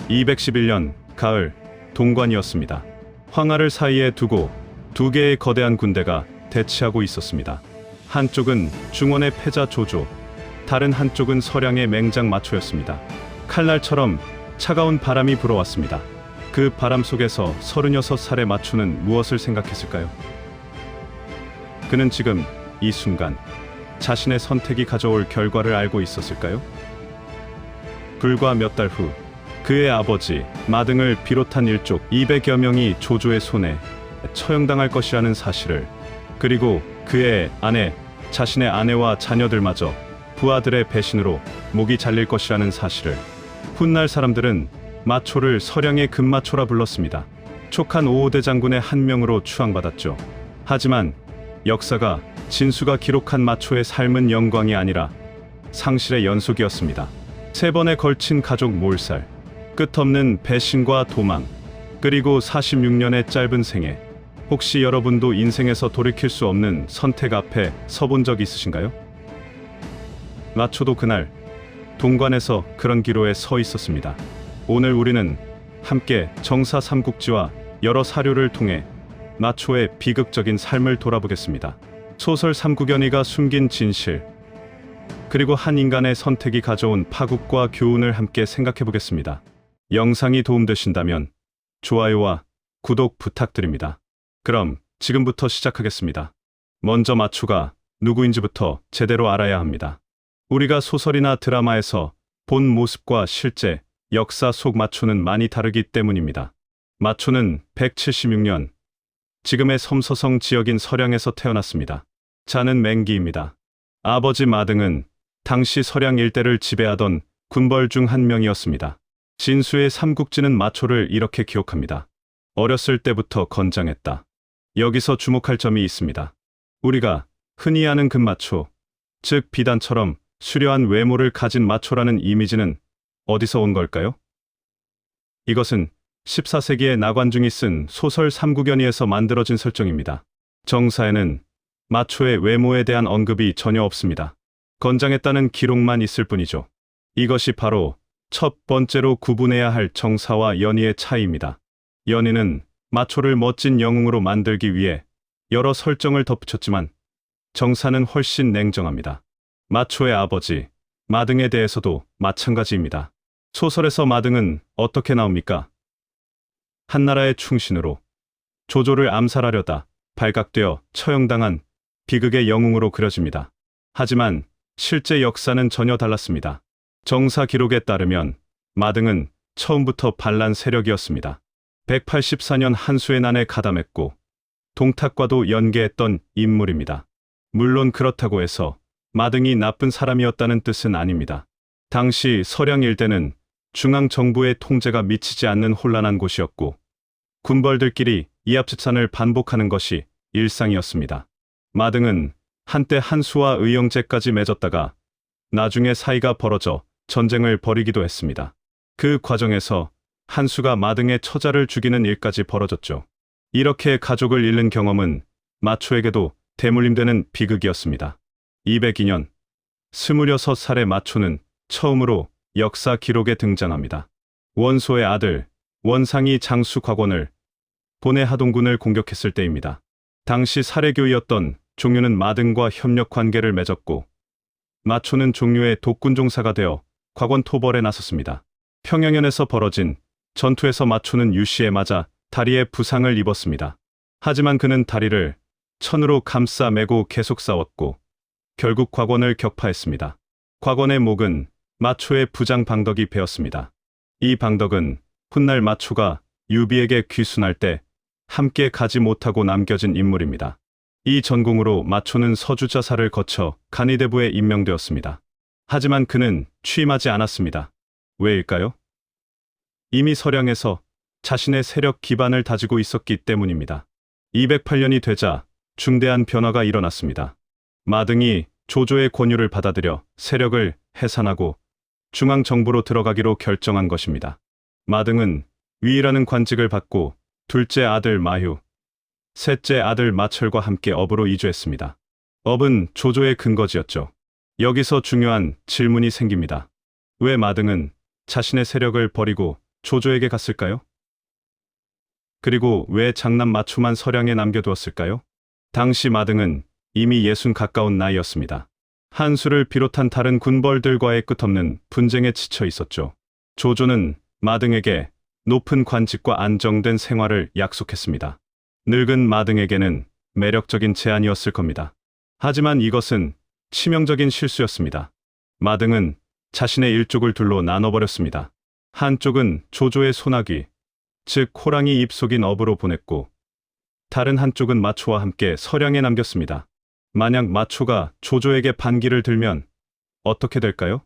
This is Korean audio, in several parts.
211년 가을 동관이었습니다. 황하를 사이에 두고 두 개의 거대한 군대가 대치하고 있었습니다. 한쪽은 중원의 패자 조조, 다른 한쪽은 서량의 맹장 마초였습니다. 칼날처럼 차가운 바람이 불어왔습니다. 그 바람 속에서 36살의 마초는 무엇을 생각했을까요? 그는 지금 이 순간 자신의 선택이 가져올 결과를 알고 있었을까요? 불과 몇 달 후 그의 아버지 마등을 비롯한 일족 200여 명이 조조의 손에 처형당할 것이라는 사실을, 그리고 그의 아내, 자신의 아내와 자녀들마저 부하들의 배신으로 목이 잘릴 것이라는 사실을, 훗날 사람들은 마초를 서량의 금마초라 불렀습니다. 촉한 5호대 장군의 한 명으로 추앙받았죠. 하지만 역사가 진수가 기록한 마초의 삶은 영광이 아니라 상실의 연속이었습니다. 3번에 걸친 가족 몰살, 끝없는 배신과 도망, 그리고 46년의 짧은 생애. 혹시 여러분도 인생에서 돌이킬 수 없는 선택 앞에 서본 적 있으신가요? 마초도 그날 동관에서 그런 기로에 서 있었습니다. 오늘 우리는 함께 정사 삼국지와 여러 사료를 통해 마초의 비극적인 삶을 돌아보겠습니다. 소설 삼국연의가 숨긴 진실, 그리고 한 인간의 선택이 가져온 파국과 교훈을 함께 생각해 보겠습니다. 영상이 도움되신다면 좋아요와 구독 부탁드립니다. 그럼 지금부터 시작하겠습니다. 먼저 마초가 누구인지부터 제대로 알아야 합니다. 우리가 소설이나 드라마에서 본 모습과 실제 역사 속 마초는 많이 다르기 때문입니다. 마초는 176년 지금의 섬서성 지역인 서량에서 태어났습니다. 자는 맹기입니다. 아버지 마등은 당시 서량 일대를 지배하던 군벌 중 한 명이었습니다. 진수의 삼국지는 마초를 이렇게 기록합니다. 어렸을 때부터 건장했다. 여기서 주목할 점이 있습니다. 우리가 흔히 아는 금마초, 즉 비단처럼 수려한 외모를 가진 마초라는 이미지는 어디서 온 걸까요? 이것은 14세기의 나관중이 쓴 소설 삼국연의에서 만들어진 설정입니다. 정사에는 마초의 외모에 대한 언급이 전혀 없습니다. 건장했다는 기록만 있을 뿐이죠. 이것이 바로 첫 번째로 구분해야 할 정사와 연의의 차이입니다. 연의는 마초를 멋진 영웅으로 만들기 위해 여러 설정을 덧붙였지만 정사는 훨씬 냉정합니다. 마초의 아버지 마등에 대해서도 마찬가지입니다. 소설에서 마등은 어떻게 나옵니까? 한나라의 충신으로 조조를 암살하려다 발각되어 처형당한 비극의 영웅으로 그려집니다. 하지만 실제 역사는 전혀 달랐습니다. 정사 기록에 따르면 마등은 처음부터 반란 세력이었습니다. 184년 한수의 난에 가담했고 동탁과도 연계했던 인물입니다. 물론 그렇다고 해서 마등이 나쁜 사람이었다는 뜻은 아닙니다. 당시 서량 일대는 중앙정부의 통제가 미치지 않는 혼란한 곳이었고 군벌들끼리 이합집산을 반복하는 것이 일상이었습니다. 마등은 한때 한수와 의형제까지 맺었다가 나중에 사이가 벌어져 전쟁을 벌이기도 했습니다. 그 과정에서 한수가 마등의 처자를 죽이는 일까지 벌어졌죠. 이렇게 가족을 잃는 경험은 마초에게도 대물림되는 비극이었습니다. 202년 26살의 마초는 처음으로 역사 기록에 등장합니다. 원소의 아들 원상이 장수 곽원을 보내 하동군을 공격했을 때입니다. 당시 사례교이였던 종유는 마등과 협력 관계를 맺었고 마초는 종유의 독군종사가 되어 곽원 토벌에 나섰습니다. 평양현에서 벌어진 전투에서 마초는 유씨에 맞아 다리에 부상을 입었습니다. 하지만 그는 다리를 천으로 감싸 매고 계속 싸웠고 결국 곽원을 격파했습니다. 곽원의 목은 마초의 부장 방덕이 베었습니다. 이 방덕은 훗날 마초가 유비에게 귀순할 때 함께 가지 못하고 남겨진 인물입니다. 이 전공으로 마초는 서주자사를 거쳐 간이대부에 임명되었습니다. 하지만 그는 취임하지 않았습니다. 왜일까요? 이미 서량에서 자신의 세력 기반을 다지고 있었기 때문입니다. 208년이 되자 중대한 변화가 일어났습니다. 마등이 조조의 권유를 받아들여 세력을 해산하고 중앙정부로 들어가기로 결정한 것입니다. 마등은 위라는 관직을 받고 둘째 아들 마휴, 셋째 아들 마철과 함께 업으로 이주했습니다. 업은 조조의 근거지였죠. 여기서 중요한 질문이 생깁니다. 왜 마등은 자신의 세력을 버리고 조조에게 갔을까요? 그리고 왜 장남 마초만 서량에 남겨두었을까요? 당시 마등은 이미 60 가까운 나이였습니다. 한수를 비롯한 다른 군벌들과의 끝없는 분쟁에 지쳐 있었죠. 조조는 마등에게 높은 관직과 안정된 생활을 약속했습니다. 늙은 마등에게는 매력적인 제안이었을 겁니다. 하지만 이것은 치명적인 실수였습니다. 마등은 자신의 일족을 둘로 나눠버렸습니다. 한쪽은 조조의 소나귀, 즉 호랑이 입속인 업으로 보냈고 다른 한쪽은 마초와 함께 서량에 남겼습니다. 만약 마초가 조조에게 반기를 들면 어떻게 될까요?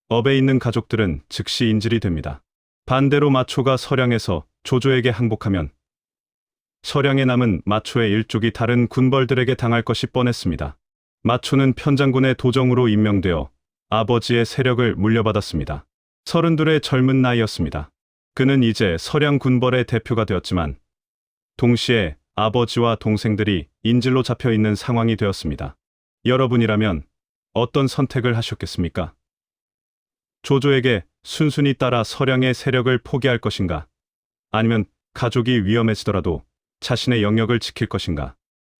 업에 있는 가족들은 즉시 인질이 됩니다. 반대로 마초가 서량에서 조조에게 항복하면 서량에 남은 마초의 일족이 다른 군벌들에게 당할 것이 뻔했습니다. 마초는 편장군의 도정으로 임명되어 아버지의 세력을 물려받았습니다. 32의 젊은 나이였습니다. 그는 이제 서량 군벌의 대표가 되었지만 동시에 아버지와 동생들이 인질로 잡혀 있는 상황이 되었습니다. 여러분이라면 어떤 선택을 하셨겠습니까? 조조에게 순순히 따라 서량의 세력을 포기할 것인가? 아니면 가족이 위험해지더라도 자신의 영역을 지킬 것인가?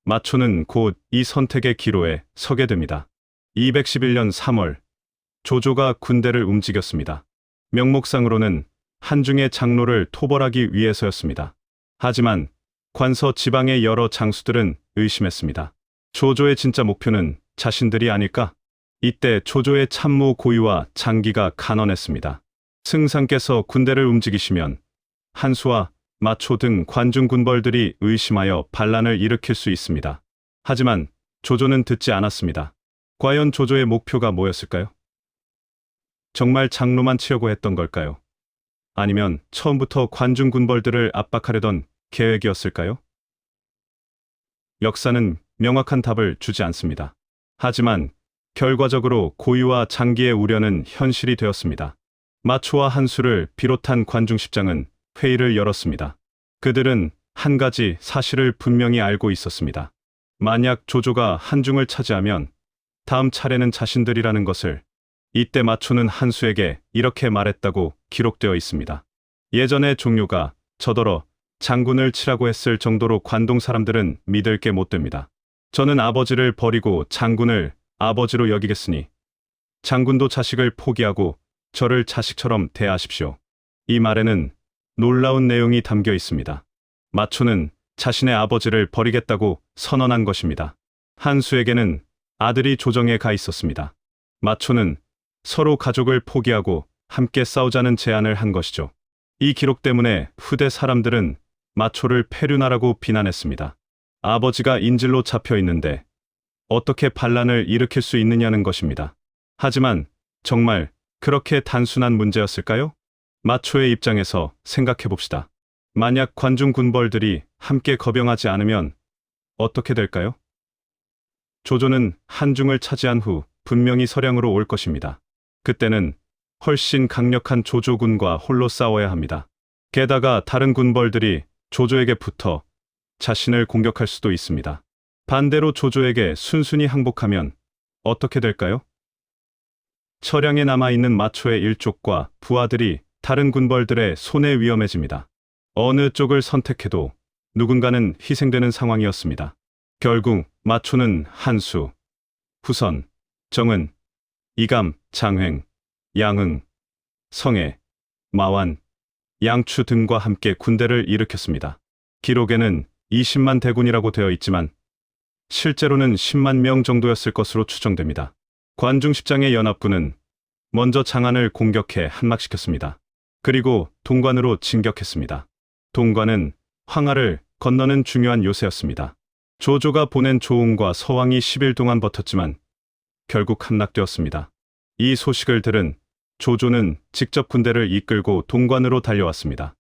마초는 곧 이 선택의 기로에 서게 됩니다. 211년 3월, 조조가 군대를 움직였습니다. 명목상으로는 한중의 장로를 토벌하기 위해서였습니다. 하지만 관서 지방의 여러 장수들은 의심했습니다. 조조의 진짜 목표는 자신들이 아닐까? 이때 조조의 참모 고유와 장기가 간언했습니다. 승상께서 군대를 움직이시면 한수와 마초 등 관중 군벌들이 의심하여 반란을 일으킬 수 있습니다. 하지만 조조는 듣지 않았습니다. 과연 조조의 목표가 뭐였을까요? 정말 장로만 치려고 했던 걸까요? 아니면 처음부터 관중 군벌들을 압박하려던 계획이었을까요? 역사는 명확한 답을 주지 않습니다. 하지만 결과적으로 고유와 장기의 우려는 현실이 되었습니다. 마초와 한수를 비롯한 관중십장은 회의를 열었습니다. 그들은 한 가지 사실을 분명히 알고 있었습니다. 만약 조조가 한중을 차지하면 다음 차례는 자신들이라는 것을. 이때 마초는 한수에게 이렇게 말했다고 기록되어 있습니다. 예전에 종료가 저더러 장군을 치라고 했을 정도로 관동 사람들은 믿을 게 못 됩니다. 저는 아버지를 버리고 장군을 아버지로 여기겠으니 장군도 자식을 포기하고 저를 자식처럼 대하십시오. 이 말에는 놀라운 내용이 담겨 있습니다. 마초는 자신의 아버지를 버리겠다고 선언한 것입니다. 한수에게는 아들이 조정에 가 있었습니다. 마초는 서로 가족을 포기하고 함께 싸우자는 제안을 한 것이죠. 이 기록 때문에 후대 사람들은 마초를 패륜하라고 비난했습니다. 아버지가 인질로 잡혀 있는데 어떻게 반란을 일으킬 수 있느냐는 것입니다. 하지만 정말 그렇게 단순한 문제였을까요? 마초의 입장에서 생각해 봅시다. 만약 관중 군벌들이 함께 거병하지 않으면 어떻게 될까요? 조조는 한중을 차지한 후 분명히 서량으로 올 것입니다. 그때는 훨씬 강력한 조조군과 홀로 싸워야 합니다. 게다가 다른 군벌들이 조조에게 붙어 자신을 공격할 수도 있습니다. 반대로 조조에게 순순히 항복하면 어떻게 될까요? 서량에 남아있는 마초의 일족과 부하들이 다른 군벌들의 손에 위험해집니다. 어느 쪽을 선택해도 누군가는 희생되는 상황이었습니다. 결국 마초는 한수, 후선, 정은, 이감, 장횡, 양흥, 성애, 마완, 양추 등과 함께 군대를 일으켰습니다. 기록에는 20만 대군이라고 되어 있지만 실제로는 10만 명 정도였을 것으로 추정됩니다. 관중십장의 연합군은 먼저 장안을 공격해 한막시켰습니다. 그리고 동관으로 진격했습니다. 동관은 황하를 건너는 중요한 요새였습니다. 조조가 보낸 조응과 서왕이 10일 동안 버텼지만 결국 함락되었습니다. 이 소식을 들은 조조는 직접 군대를 이끌고 동관으로 달려왔습니다.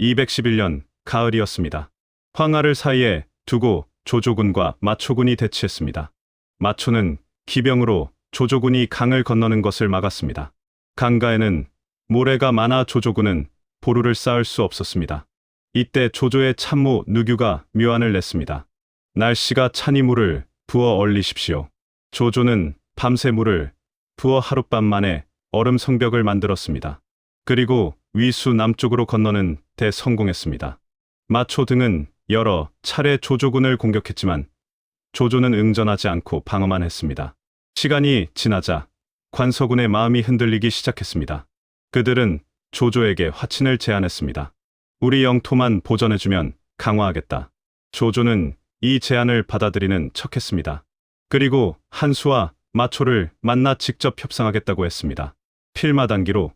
211년 가을이었습니다. 황하를 사이에 두고 조조군과 마초군이 대치했습니다. 마초는 기병으로 조조군이 강을 건너는 것을 막았습니다. 강가에는 모래가 많아 조조군은 보루를 쌓을 수 없었습니다. 이때 조조의 참모 누규가 묘안을 냈습니다. 날씨가 차니 물을 부어 얼리십시오. 조조는 밤새 물을 부어 하룻밤 만에 얼음 성벽을 만들었습니다. 그리고 위수 남쪽으로 건너는 데 성공했습니다. 마초 등은 여러 차례 조조군을 공격했지만 조조는 응전하지 않고 방어만 했습니다. 시간이 지나자 관서군의 마음이 흔들리기 시작했습니다. 그들은 조조에게 화친을 제안했습니다. 우리 영토만 보전해주면 강화하겠다. 조조는 이 제안을 받아들이는 척했습니다. 그리고 한수와 마초를 만나 직접 협상하겠다고 했습니다. 필마단기로,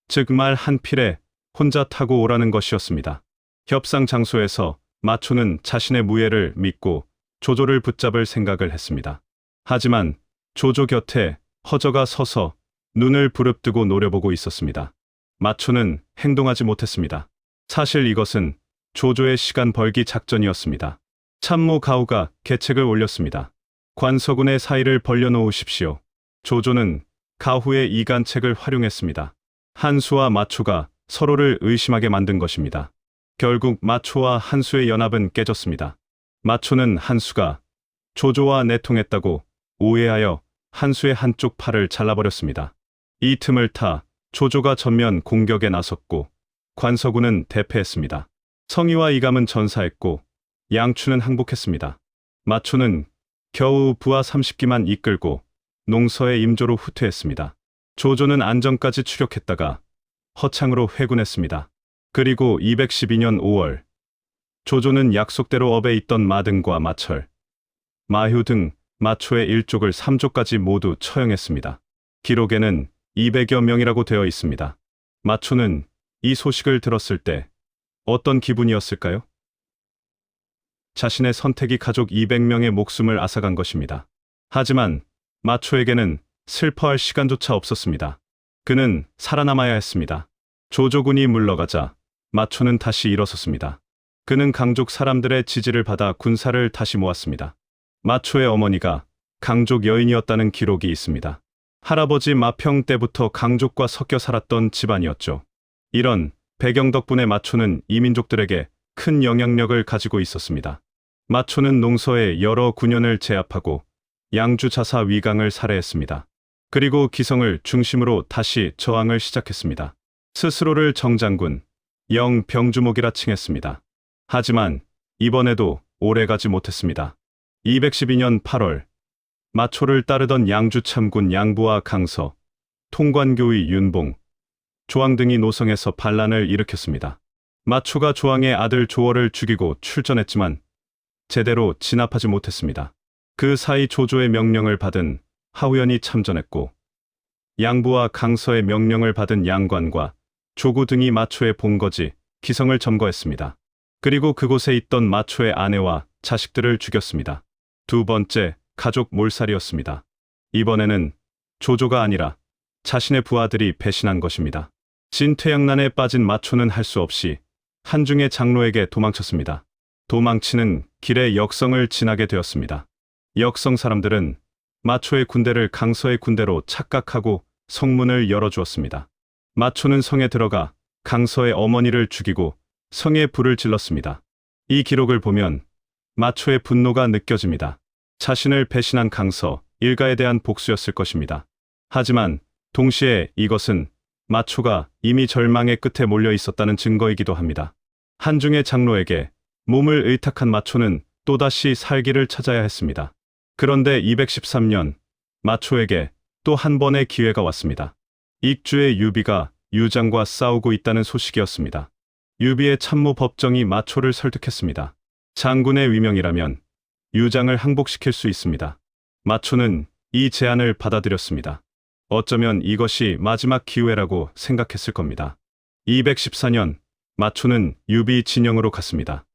즉 말 한 필에 혼자 타고 오라는 것이었습니다. 협상 장소에서 마초는 자신의 무예를 믿고 조조를 붙잡을 생각을 했습니다. 하지만 조조 곁에 허저가 서서 눈을 부릅뜨고 노려보고 있었습니다. 마초는 행동하지 못했습니다. 사실 이것은 조조의 시간 벌기 작전이었습니다. 참모 가오가 계책을 올렸습니다. 관서군의 사이를 벌려놓으십시오. 조조는 가후의 이간책을 활용했습니다. 한수와 마초가 서로를 의심하게 만든 것입니다. 결국 마초와 한수의 연합은 깨졌습니다. 마초는 한수가 조조와 내통했다고 오해하여 한수의 한쪽 팔을 잘라버렸습니다. 이 틈을 타 조조가 전면 공격에 나섰고 관서군은 대패했습니다. 성의와 이감은 전사했고 양추는 항복했습니다. 마초는 겨우 부하 30기만 이끌고 농서의 임조로 후퇴했습니다. 조조는 안정까지 추격했다가 허창으로 회군했습니다. 그리고 212년 5월 조조는 약속대로 업에 있던 마등과 마철, 마휴 등 마초의 1족을 3족까지 모두 처형했습니다. 기록에는 200여 명이라고 되어 있습니다. 마초는 이 소식을 들었을 때 어떤 기분이었을까요? 자신의 선택이 가족 200명의 목숨을 앗아간 것입니다. 하지만 마초에게는 슬퍼할 시간조차 없었습니다. 그는 살아남아야 했습니다. 조조군이 물러가자 마초는 다시 일어섰습니다. 그는 강족 사람들의 지지를 받아 군사를 다시 모았습니다. 마초의 어머니가 강족 여인이었다는 기록이 있습니다. 할아버지 마평 때부터 강족과 섞여 살았던 집안이었죠. 이런 배경 덕분에 마초는 이민족들에게 큰 영향력을 가지고 있었습니다. 마초는 농서의 여러 군현을 제압하고 양주 자사 위강을 살해했습니다. 그리고 기성을 중심으로 다시 저항을 시작했습니다. 스스로를 정장군, 영병주목이라 칭했습니다. 하지만 이번에도 오래가지 못했습니다. 212년 8월 마초를 따르던 양주 참군 양부와 강서, 통관교의 윤봉, 조항 등이 노성에서 반란을 일으켰습니다. 마초가 조항의 아들 조월을 죽이고 출전했지만 제대로 진압하지 못했습니다. 그 사이 조조의 명령을 받은 하우연이 참전했고 양부와 강서의 명령을 받은 양관과 조구 등이 마초의 본거지 기성을 점거했습니다. 그리고 그곳에 있던 마초의 아내와 자식들을 죽였습니다. 두 번째 가족 몰살이었습니다. 이번에는 조조가 아니라 자신의 부하들이 배신한 것입니다. 진퇴양난에 빠진 마초는 할 수 없이 한중의 장로에게 도망쳤습니다. 도망치는 길에 역성을 지나게 되었습니다. 역성 사람들은 마초의 군대를 강서의 군대로 착각하고 성문을 열어주었습니다. 마초는 성에 들어가 강서의 어머니를 죽이고 성에 불을 질렀습니다. 이 기록을 보면 마초의 분노가 느껴집니다. 자신을 배신한 강서 일가에 대한 복수였을 것입니다. 하지만 동시에 이것은 마초가 이미 절망의 끝에 몰려 있었다는 증거이기도 합니다. 한중의 장로에게 몸을 의탁한 마초는 또다시 살기를 찾아야 했습니다. 그런데 213년 마초에게 또 한 번의 기회가 왔습니다. 익주의 유비가 유장과 싸우고 있다는 소식이었습니다. 유비의 참모 법정이 마초를 설득했습니다. 장군의 위명이라면 유장을 항복시킬 수 있습니다. 마초는 이 제안을 받아들였습니다. 어쩌면 이것이 마지막 기회라고 생각했을 겁니다. 214년 마초는 유비 진영으로 갔습니다.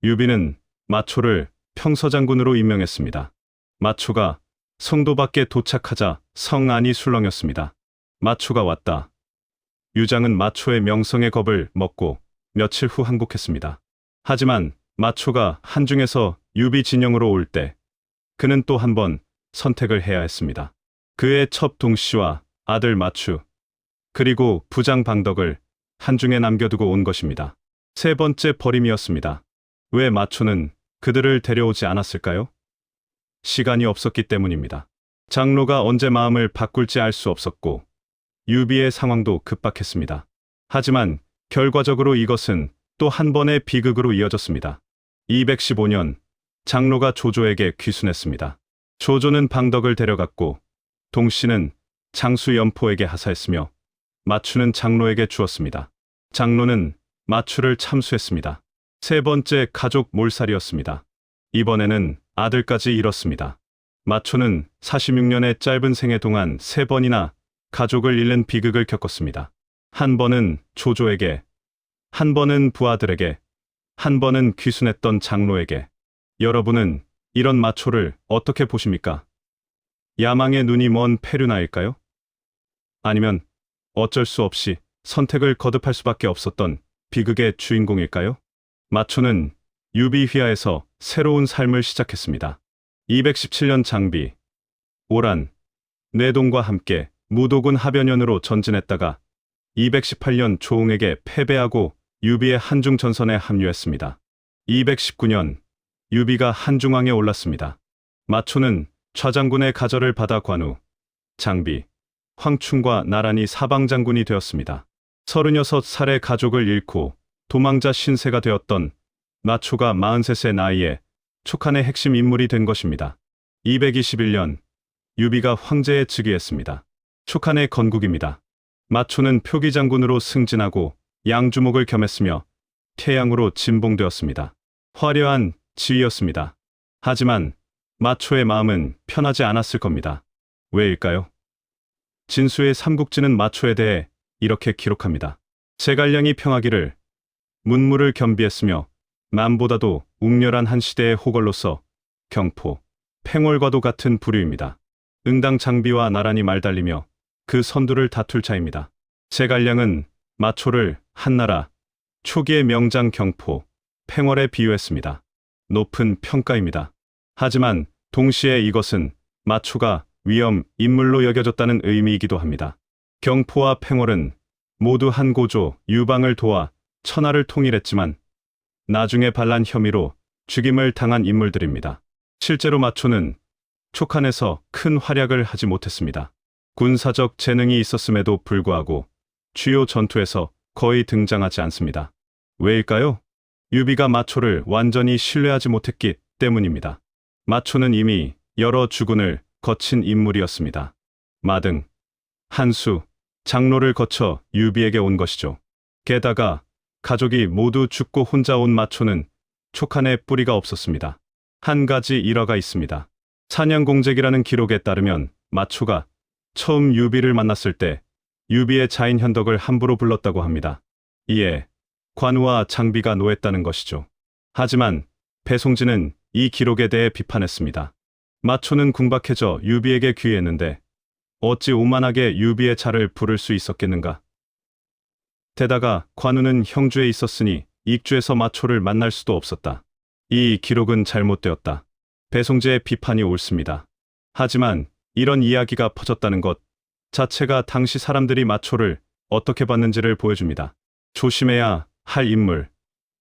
유비는 마초를 평서장군으로 임명했습니다. 마초가 성도 밖에 도착하자 성 안이 술렁였습니다. 마초가 왔다. 유장은 마초의 명성의 겁을 먹고 며칠 후 항복했습니다. 하지만 마초가 한중에서 유비 진영으로 올 때 그는 또 한 번 선택을 해야 했습니다. 그의 첩 동씨와 아들 마추 그리고 부장 방덕을 한중에 남겨두고 온 것입니다. 세 번째 버림이었습니다. 왜 마초는 그들을 데려오지 않았을까요? 시간이 없었기 때문입니다. 장로가 언제 마음을 바꿀지 알 수 없었고 유비의 상황도 급박했습니다. 하지만 결과적으로 이것은 또 한 번의 비극으로 이어졌습니다. 215년 장로가 조조에게 귀순했습니다. 조조는 방덕을 데려갔고 동씨는 장수 연포에게 하사했으며 마추는 장로에게 주었습니다. 장로는 마추를 참수했습니다. 세 번째 가족 몰살이었습니다. 이번에는 아들까지 잃었습니다. 마초는 46년의 짧은 생애 동안 3번이나 가족을 잃는 비극을 겪었습니다. 한 번은 조조에게, 한 번은 부하들에게, 한 번은 귀순했던 장로에게. 여러분은 이런 마초를 어떻게 보십니까? 야망의 눈이 먼 페류나일까요? 아니면 어쩔 수 없이 선택을 거듭할 수밖에 없었던 비극의 주인공일까요? 마초는 유비휘하에서 새로운 삶을 시작했습니다. 217년 장비, 오란, 뇌동과 함께 무도군 하변연으로 전진했다가 218년 조응에게 패배하고 유비의 한중 전선에 합류했습니다. 219년 유비가 한중왕에 올랐습니다. 마초는 좌장군의 가절을 받아 관우, 장비, 황충과 나란히 사방장군이 되었습니다. 36살의 가족을 잃고 도망자 신세가 되었던 마초가 43세 나이에 촉한의 핵심 인물이 된 것입니다. 221년 유비가 황제에 즉위했습니다. 촉한의 건국입니다. 마초는 표기장군으로 승진하고 양주목을 겸했으며 태양으로 진봉되었습니다. 화려한 지위였습니다. 하지만 마초의 마음은 편하지 않았을 겁니다. 왜일까요? 진수의 삼국지는 마초에 대해 이렇게 기록합니다. 제갈량이 평하기를 문무를 겸비했으며 남보다도 웅렬한 한 시대의 호걸로서 경포, 팽월과도 같은 부류입니다. 응당 장비와 나란히 말달리며 그 선두를 다툴 차입니다. 제갈량은 마초를 한나라, 초기의 명장 경포, 팽월에 비유했습니다. 높은 평가입니다. 하지만 동시에 이것은 마초가 위험 인물로 여겨졌다는 의미이기도 합니다. 경포와 팽월은 모두 한 고조 유방을 도와 천하를 통일했지만 나중에 반란 혐의로 죽임을 당한 인물들입니다. 실제로 마초는 촉한에서 큰 활약을 하지 못했습니다. 군사적 재능이 있었음에도 불구하고 주요 전투에서 거의 등장하지 않습니다. 왜일까요? 유비가 마초를 완전히 신뢰하지 못했기 때문입니다. 마초는 이미 여러 주군을 거친 인물이었습니다. 마등, 한수, 장로를 거쳐 유비에게 온 것이죠. 게다가 가족이 모두 죽고 혼자 온 마초는 촉한에 뿌리가 없었습니다. 한 가지 일화가 있습니다. 사냥공책이라는 기록에 따르면 마초가 처음 유비를 만났을 때 유비의 자인 현덕을 함부로 불렀다고 합니다. 이에 관우와 장비가 노했다는 것이죠. 하지만 배송진은 이 기록에 대해 비판했습니다. 마초는 궁박해져 유비에게 귀했는데 어찌 오만하게 유비의 자를 부를 수 있었겠는가? 게다가 관우는 형주에 있었으니 익주에서 마초를 만날 수도 없었다. 이 기록은 잘못되었다. 배송재의 비판이 옳습니다. 하지만 이런 이야기가 퍼졌다는 것 자체가 당시 사람들이 마초를 어떻게 봤는지를 보여줍니다. 조심해야 할 인물,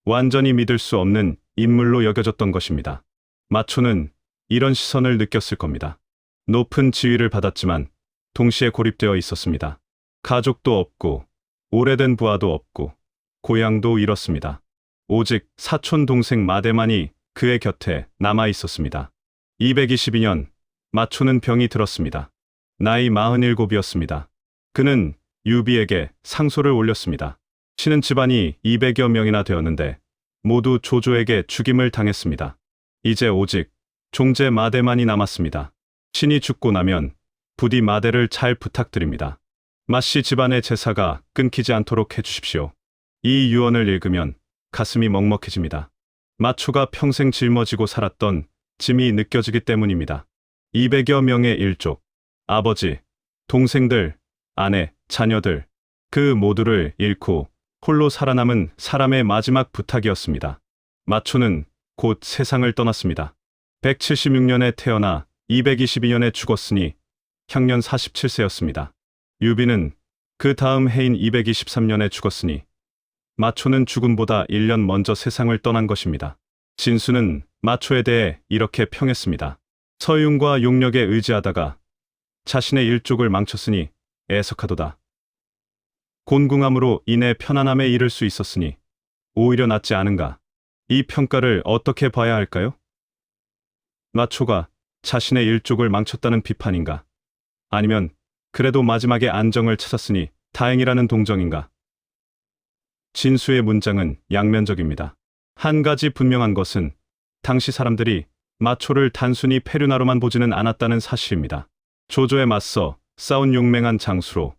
완전히 믿을 수 없는 인물로 여겨졌던 것입니다. 마초는 이런 시선을 느꼈을 겁니다. 높은 지위를 받았지만 동시에 고립되어 있었습니다. 가족도 없고 오래된 부하도 없고 고향도 잃었습니다. 오직 사촌 동생 마대만이 그의 곁에 남아 있었습니다. 222년 마초는 병이 들었습니다. 나이 47이었습니다. 그는 유비에게 상소를 올렸습니다. 신은 집안이 200여 명이나 되었는데 모두 조조에게 죽임을 당했습니다. 이제 오직 종제 마대만이 남았습니다. 신이 죽고 나면 부디 마대를 잘 부탁드립니다. 마씨 집안의 제사가 끊기지 않도록 해주십시오. 이 유언을 읽으면 가슴이 먹먹해집니다. 마초가 평생 짊어지고 살았던 짐이 느껴지기 때문입니다. 200여 명의 일족, 아버지, 동생들, 아내, 자녀들, 그 모두를 잃고 홀로 살아남은 사람의 마지막 부탁이었습니다. 마초는 곧 세상을 떠났습니다. 176년에 태어나 222년에 죽었으니 향년 47세였습니다. 유비는 그 다음 해인 223년에 죽었으니 마초는 죽음보다 1년 먼저 세상을 떠난 것입니다. 진수는 마초에 대해 이렇게 평했습니다. 서윤과 용력에 의지하다가 자신의 일족을 망쳤으니 애석하도다. 곤궁함으로 인해 편안함에 이를 수 있었으니 오히려 낫지 않은가? 이 평가를 어떻게 봐야 할까요? 마초가 자신의 일족을 망쳤다는 비판인가? 아니면 그래도 마지막에 안정을 찾았으니 다행이라는 동정인가? 진수의 문장은 양면적입니다. 한 가지 분명한 것은 당시 사람들이 마초를 단순히 페류나로만 보지는 않았다는 사실입니다. 조조에 맞서 싸운 용맹한 장수로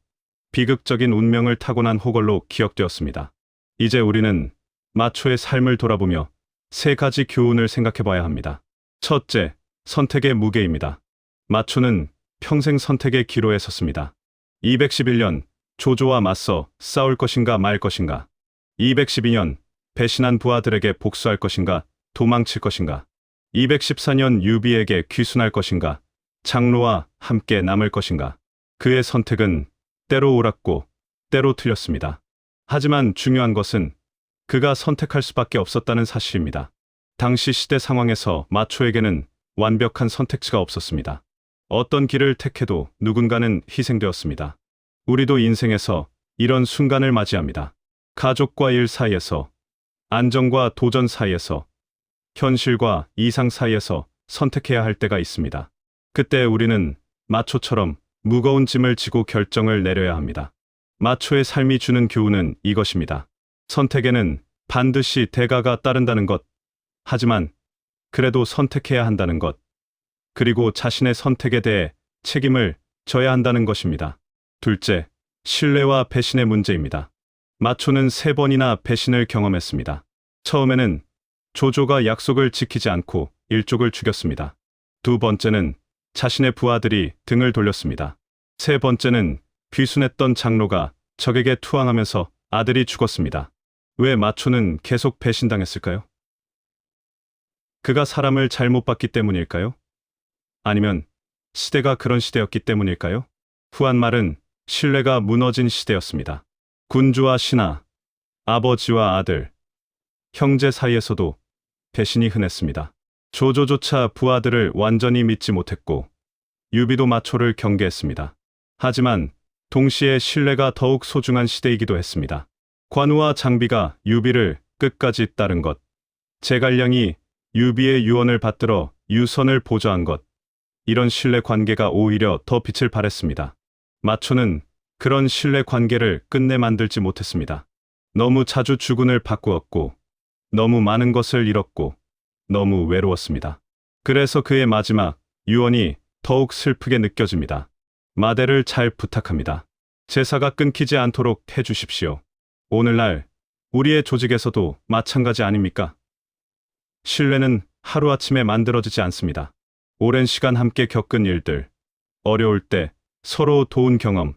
비극적인 운명을 타고난 호걸로 기억되었습니다. 이제 우리는 마초의 삶을 돌아보며 세 가지 교훈을 생각해 봐야 합니다. 첫째, 선택의 무게입니다. 마초는 평생 선택의 기로에 섰습니다. 211년 조조와 맞서 싸울 것인가 말 것인가. 212년 배신한 부하들에게 복수할 것인가 도망칠 것인가. 214년 유비에게 귀순할 것인가 장로와 함께 남을 것인가. 그의 선택은 때로 옳았고 때로 틀렸습니다. 하지만 중요한 것은 그가 선택할 수밖에 없었다는 사실입니다. 당시 시대 상황에서 마초에게는 완벽한 선택지가 없었습니다. 어떤 길을 택해도 누군가는 희생되었습니다. 우리도 인생에서 이런 순간을 맞이합니다. 가족과 일 사이에서, 안정과 도전 사이에서, 현실과 이상 사이에서 선택해야 할 때가 있습니다. 그때 우리는 마초처럼 무거운 짐을 지고 결정을 내려야 합니다. 마초의 삶이 주는 교훈은 이것입니다. 선택에는 반드시 대가가 따른다는 것, 하지만 그래도 선택해야 한다는 것, 그리고 자신의 선택에 대해 책임을 져야 한다는 것입니다. 둘째, 신뢰와 배신의 문제입니다. 마초는 3번이나 배신을 경험했습니다. 처음에는 조조가 약속을 지키지 않고 일족을 죽였습니다. 두 번째는 자신의 부하들이 등을 돌렸습니다. 세 번째는 귀순했던 장로가 적에게 투항하면서 아들이 죽었습니다. 왜 마초는 계속 배신당했을까요? 그가 사람을 잘못 봤기 때문일까요? 아니면 시대가 그런 시대였기 때문일까요? 후한 말은 신뢰가 무너진 시대였습니다. 군주와 신하, 아버지와 아들, 형제 사이에서도 배신이 흔했습니다. 조조조차 부하들을 완전히 믿지 못했고 유비도 마초를 경계했습니다. 하지만 동시에 신뢰가 더욱 소중한 시대이기도 했습니다. 관우와 장비가 유비를 끝까지 따른 것, 제갈량이 유비의 유언을 받들어 유선을 보좌한 것, 이런 신뢰 관계가 오히려 더 빛을 발했습니다. 마초는 그런 신뢰 관계를 끝내 만들지 못했습니다. 너무 자주 주군을 바꾸었고, 너무 많은 것을 잃었고, 너무 외로웠습니다. 그래서 그의 마지막 유언이 더욱 슬프게 느껴집니다. 마대를 잘 부탁합니다. 제사가 끊기지 않도록 해주십시오. 오늘날 우리의 조직에서도 마찬가지 아닙니까? 신뢰는 하루아침에 만들어지지 않습니다. 오랜 시간 함께 겪은 일들, 어려울 때 서로 도운 경험,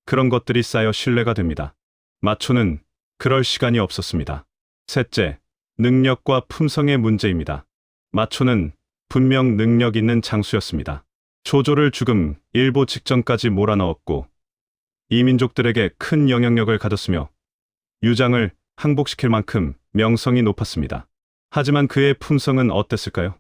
그런 것들이 쌓여 신뢰가 됩니다. 마초는 그럴 시간이 없었습니다. 셋째, 능력과 품성의 문제입니다. 마초는 분명 능력 있는 장수였습니다. 조조를 죽음 일보 직전까지 몰아넣었고 이민족들에게 큰 영향력을 가졌으며 유장을 항복시킬 만큼 명성이 높았습니다. 하지만 그의 품성은 어땠을까요?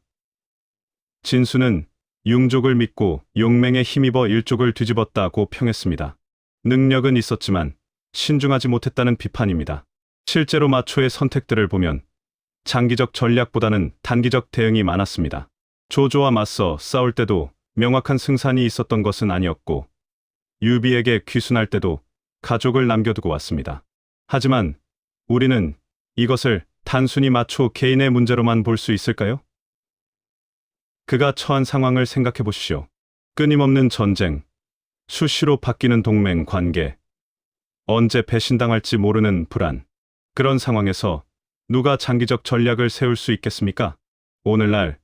진수는 융족을 믿고 용맹에 힘입어 일족을 뒤집었다고 평했습니다. 능력은 있었지만 신중하지 못했다는 비판입니다. 실제로 마초의 선택들을 보면 장기적 전략보다는 단기적 대응이 많았습니다. 조조와 맞서 싸울 때도 명확한 승산이 있었던 것은 아니었고 유비에게 귀순할 때도 가족을 남겨두고 왔습니다. 하지만 우리는 이것을 단순히 마초 개인의 문제로만 볼 수 있을까요? 그가 처한 상황을 생각해 보십시오. 끊임없는 전쟁, 수시로 바뀌는 동맹 관계, 언제 배신당할지 모르는 불안. 그런 상황에서 누가 장기적 전략을 세울 수 있겠습니까? 오늘날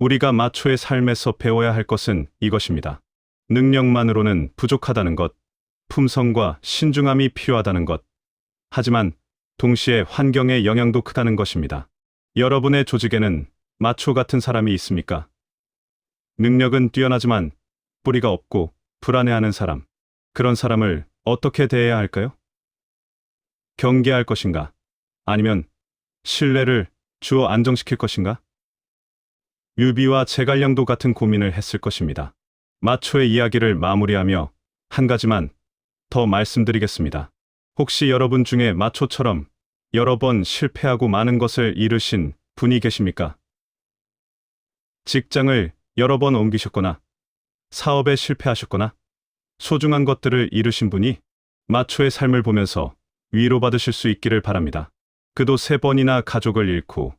우리가 마초의 삶에서 배워야 할 것은 이것입니다. 능력만으로는 부족하다는 것, 품성과 신중함이 필요하다는 것. 하지만 동시에 환경의 영향도 크다는 것입니다. 여러분의 조직에는 마초 같은 사람이 있습니까? 능력은 뛰어나지만 뿌리가 없고 불안해하는 사람. 그런 사람을 어떻게 대해야 할까요? 경계할 것인가? 아니면 신뢰를 주어 안정시킬 것인가? 유비와 제갈량도 같은 고민을 했을 것입니다. 마초의 이야기를 마무리하며 한 가지만 더 말씀드리겠습니다. 혹시 여러분 중에 마초처럼 여러 번 실패하고 많은 것을 잃으신 분이 계십니까? 직장을 여러 번 옮기셨거나 사업에 실패하셨거나 소중한 것들을 잃으신 분이 마초의 삶을 보면서 위로받으실 수 있기를 바랍니다. 그도 3번이나 가족을 잃고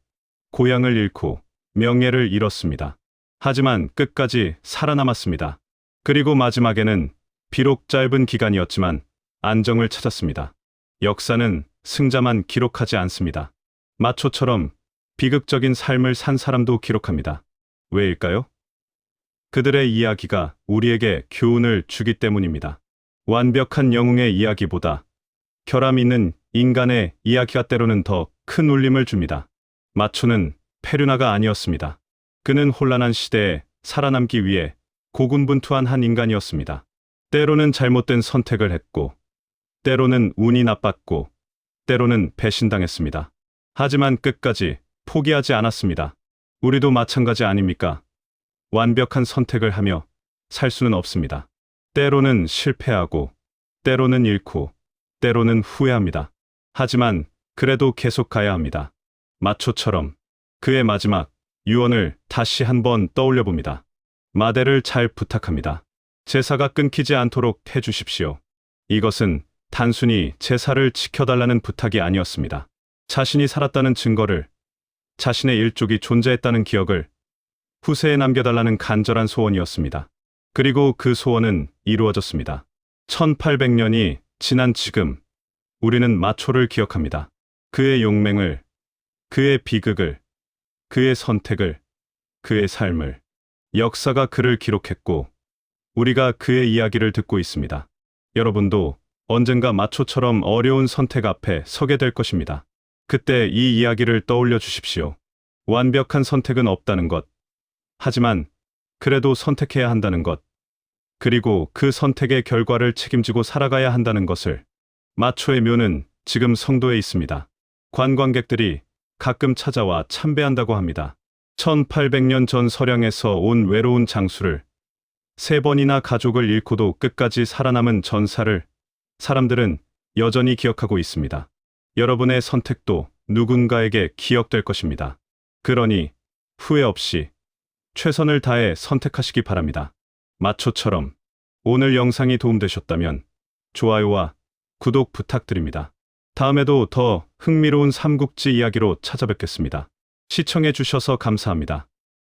고향을 잃고 명예를 잃었습니다. 하지만 끝까지 살아남았습니다. 그리고 마지막에는 비록 짧은 기간이었지만 안정을 찾았습니다. 역사는 승자만 기록하지 않습니다. 마초처럼 비극적인 삶을 산 사람도 기록합니다. 왜일까요? 그들의 이야기가 우리에게 교훈을 주기 때문입니다. 완벽한 영웅의 이야기보다 결함 있는 인간의 이야기가 때로는 더 큰 울림을 줍니다. 마초는 페르나가 아니었습니다. 그는 혼란한 시대에 살아남기 위해 고군분투한 한 인간이었습니다. 때로는 잘못된 선택을 했고, 때로는 운이 나빴고, 때로는 배신당했습니다. 하지만 끝까지 포기하지 않았습니다. 우리도 마찬가지 아닙니까? 완벽한 선택을 하며 살 수는 없습니다. 때로는 실패하고, 때로는 잃고, 때로는 후회합니다. 하지만 그래도 계속 가야 합니다. 마초처럼 그의 마지막 유언을 다시 한번 떠올려 봅니다. 마대를 잘 부탁합니다. 제사가 끊기지 않도록 해주십시오. 이것은 단순히 제사를 지켜달라는 부탁이 아니었습니다. 자신이 살았다는 증거를, 자신의 일족이 존재했다는 기억을 후세에 남겨달라는 간절한 소원이었습니다. 그리고 그 소원은 이루어졌습니다. 1800년이 지난 지금 우리는 마초를 기억합니다. 그의 용맹을, 그의 비극을, 그의 선택을, 그의 삶을. 역사가 그를 기록했고 우리가 그의 이야기를 듣고 있습니다. 여러분도 언젠가 마초처럼 어려운 선택 앞에 서게 될 것입니다. 그때 이 이야기를 떠올려 주십시오. 완벽한 선택은 없다는 것. 하지만 그래도 선택해야 한다는 것. 그리고 그 선택의 결과를 책임지고 살아가야 한다는 것을. 마초의 묘는 지금 성도에 있습니다. 관광객들이 가끔 찾아와 참배한다고 합니다. 1800년 전 서량에서 온 외로운 장수를, 3번이나 가족을 잃고도 끝까지 살아남은 전사를 사람들은 여전히 기억하고 있습니다. 여러분의 선택도 누군가에게 기억될 것입니다. 그러니 후회 없이 최선을 다해 선택하시기 바랍니다. 마초처럼 오늘 영상이 도움되셨다면 좋아요와 구독 부탁드립니다. 다음에도 더 흥미로운 삼국지 이야기로 찾아뵙겠습니다. 시청해 주셔서 감사합니다.